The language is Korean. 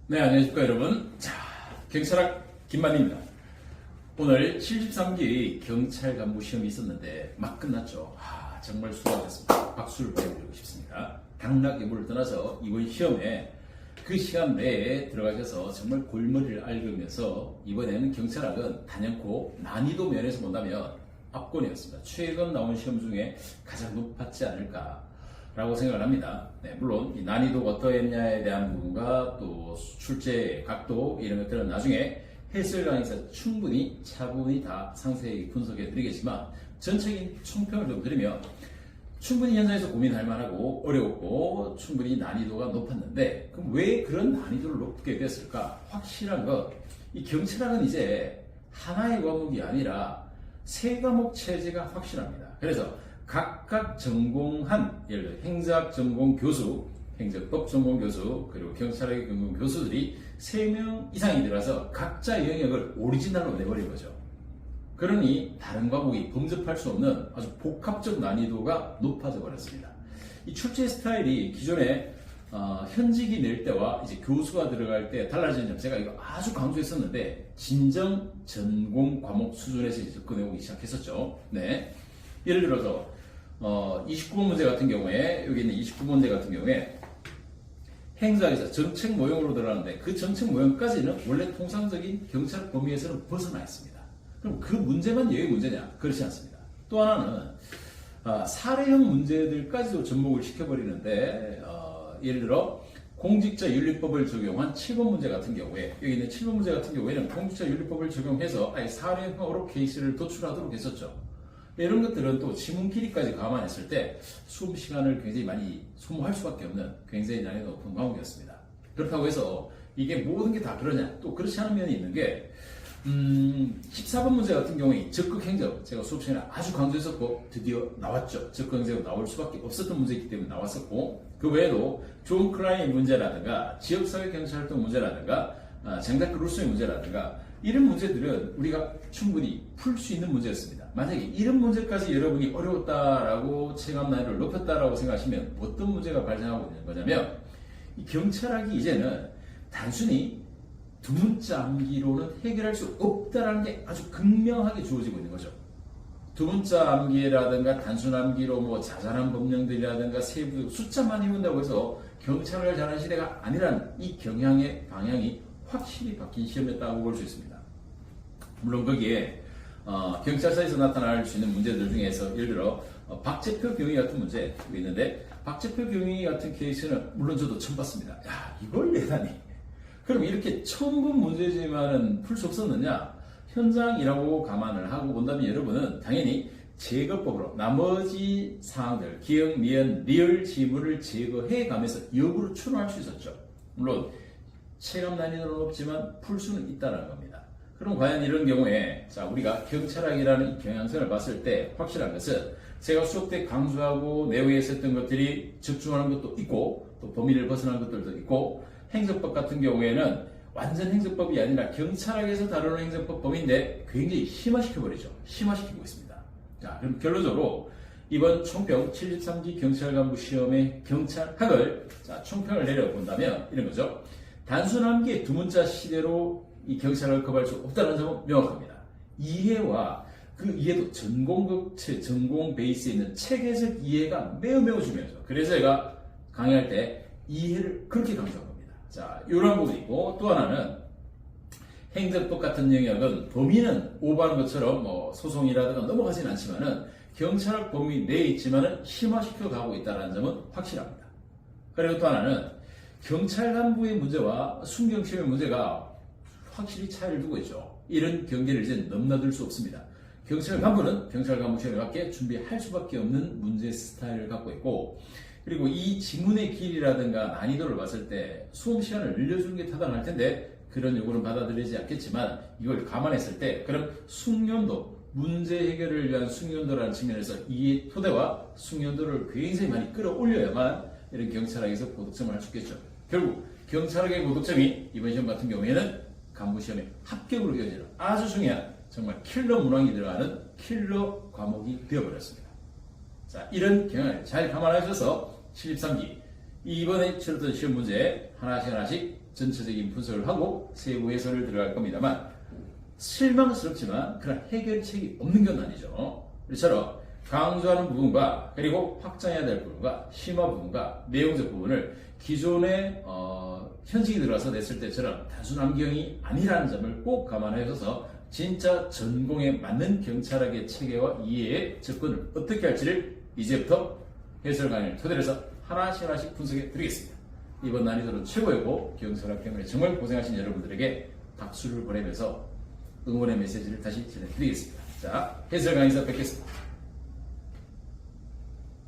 네, 안녕하십니까 여러분. 자, 경찰학 김만입니다. 오늘 73기 경찰 간부 시험이 있었는데 막 끝났죠. 정말 수고하셨습니다. 박수를 보내드리고 싶습니다. 당락 여부를 떠나서 이번 시험에 그 시간 내에 들어가셔서 정말 골머리를 앓으면서 이번에는 경찰학은 단연코 난이도 면에서 본다면 압권이었습니다. 최근 나온 시험 중에 가장 높았지 않을까 라고 생각을 합니다. 네, 물론 이 난이도가 어떠했냐에 대한 부분과 또 출제 각도 이런 것들은 나중에 해설강에서 충분히 차분히 다 상세히 분석해 드리겠지만 전체적인 총평을 좀 드리면 충분히 현장에서 고민할 만하고 어려웠고 충분히 난이도가 높았는데 그럼 왜 그런 난이도를 높게 됐을까? 확실한 건 이 경찰학은 이제 하나의 과목이 아니라 세 과목 체제가 확실합니다. 그래서 각각 전공한 예를 들어 행정학 전공 교수, 행정법 전공 교수, 그리고 경찰학의 전공 교수들이 3명 이상이 들어서 각자 영역을 오리지널로 내버린 거죠. 그러니 다른 과목이 범접할 수 없는 아주 복합적 난이도가 높아져 버렸습니다. 이 출제 스타일이 기존에 현직이 낼 때와 이제 교수가 들어갈 때 달라지는 점 제가 이거 아주 강조했었는데 진정 전공 과목 수준에서 이제 접근해 오기 시작했었죠. 네. 예를 들어서 29번 문제 같은 경우에 여기 있는 29번 문제 같은 경우에 행사에서 정책 모형으로 들어가는데 그 정책 모형까지는 원래 통상적인 경찰 범위에서는 벗어나 있습니다. 그럼 그 문제만 여기 문제냐? 그렇지 않습니다. 또 하나는 사례형 문제들까지도 접목을 시켜버리는데 예를 들어 공직자윤리법을 적용한 7번 문제 같은 경우에 여기 있는 7번 문제 같은 경우에는 공직자윤리법을 적용해서 아예 사례형으로 케이스를 도출하도록 했었죠. 이런 것들은 또 지문 길이까지 감안했을 때 수업 시간을 굉장히 많이 소모할 수밖에 없는 굉장히 난이도 높은 과목이었습니다. 그렇다고 해서 이게 모든 게 다 그러냐? 또 그렇지 않은 면이 있는 게 14번 문제 같은 경우에 적극행정 제가 수업 시간에 아주 강조했었고 드디어 나왔죠. 적극행정으로 나올 수밖에 없었던 문제이기 때문에 나왔었고 그 외에도 존 클라인의 문제라든가 지역사회경찰활동 문제라든가 장다크 루소의 문제라든가 이런 문제들은 우리가 충분히 풀 수 있는 문제였습니다. 만약에 이런 문제까지 여러분이 어려웠다라고 체감 난이도를 높였다라고 생각하시면 어떤 문제가 발생하고 있는 거냐면 이 경찰학이 이제는 단순히 두 문자 암기로는 해결할 수 없다라는 게 아주 극명하게 주어지고 있는 거죠. 두 문자 암기라든가 단순 암기로 뭐 자잘한 법령들이라든가 세부 숫자만 외운다고 해서 경찰을 잘하는 시대가 아니라는 이 경향의 방향이 확실히 바뀐 시험이었다고 볼 수 있습니다. 물론 거기에 경찰서에서 나타날 수 있는 문제들 중에서 예를 들어 박재표 경위 같은 문제 있는데 박재표 경위 같은 케이스는 물론 저도 처음 봤습니다. 야, 이걸 내다니. 그럼 이렇게 처음 본 문제지만은 풀 수 없었느냐? 현장이라고 감안을 하고 본다면 여러분은 당연히 제거법으로 나머지 사항들, 기억, 미연, 리얼 지문을 제거해 가면서 역으로 추론할 수 있었죠. 물론 체감 난이도는 높지만 풀 수는 있다는 겁니다. 그럼 과연 이런 경우에 자 우리가 경찰학이라는 이 경향성을 봤을 때 확실한 것은 제가 수업 때 강조하고 내용에 있었던 것들이 집중하는 것도 있고 또 범위를 벗어나는 것들도 있고 행정법 같은 경우에는 완전 행정법이 아니라 경찰학에서 다루는 행정법 범위인데 굉장히 심화시켜버리죠. 심화시키고 있습니다. 자, 그럼 결론적으로 이번 총평 73기 경찰간부 시험의 경찰학을 자, 총평을 내려본다면 이런 거죠. 단순 암기의 두 문자 시대로 이 경찰학을 커버할 수 없다는 점은 명확합니다. 이해와 그 이해도 전공 베이스에 있는 체계적 이해가 매우 중요하죠. 그래서 제가 강의할 때 이해를 그렇게 강조한 겁니다. 자, 이런 부분이 있고 또 하나는 행정법 같은 영역은 범위는 오버하는 것처럼 뭐 소송이라든가 넘어가지는 않지만은 경찰학 범위 내에 있지만은 심화시켜 가고 있다는 점은 확실합니다. 그리고 또 하나는 경찰 간부의 문제와 순경시험의 문제가 확실히 차이를 두고 있죠. 이런 경계를 이제 넘나들 수 없습니다. 경찰 간부는 경찰 간부 시험에 맞게 준비할 수밖에 없는 문제 스타일을 갖고 있고 그리고 이 지문의 길이라든가 난이도를 봤을 때 수험 시간을 늘려주는 게 타당할 텐데 그런 요구는 받아들이지 않겠지만 이걸 감안했을 때 그럼 숙련도, 문제 해결을 위한 숙련도라는 측면에서 이 토대와 숙련도를 굉장히 많이 끌어올려야만 이런 경찰학에서 고득점을 할 수 있겠죠. 결국 경찰학의 고득점이 이번 시험 같은 경우에는 간부시험의 합격으로 이어지는 아주 중요한 정말 킬러 문항이 들어가는 킬러 과목이 되어버렸습니다. 자, 이런 경향을 잘 감안하셔서 73기 이번에 치렀던 시험 문제 하나씩 전체적인 분석을 하고 세부 해설을 들어갈 겁니다만 실망스럽지만 그런 해결책이 없는 건 아니죠. 이처럼 강조하는 부분과 그리고 확장해야 될 부분과 심화 부분과 내용적 부분을 기존의 현직이 들어와서 냈을 때처럼 단순 암기형이 아니라는 점을 꼭 감안해서 진짜 전공에 맞는 경찰학의 체계와 이해의 접근을 어떻게 할지를 이제부터 해설 강의를 토대로 해서 하나씩 분석해 드리겠습니다. 이번 난이도는 최고였고 경찰학 때문에 정말 고생하신 여러분들에게 박수를 보내면서 응원의 메시지를 다시 전해드리겠습니다. 자, 해설 강의에서 뵙겠습니다.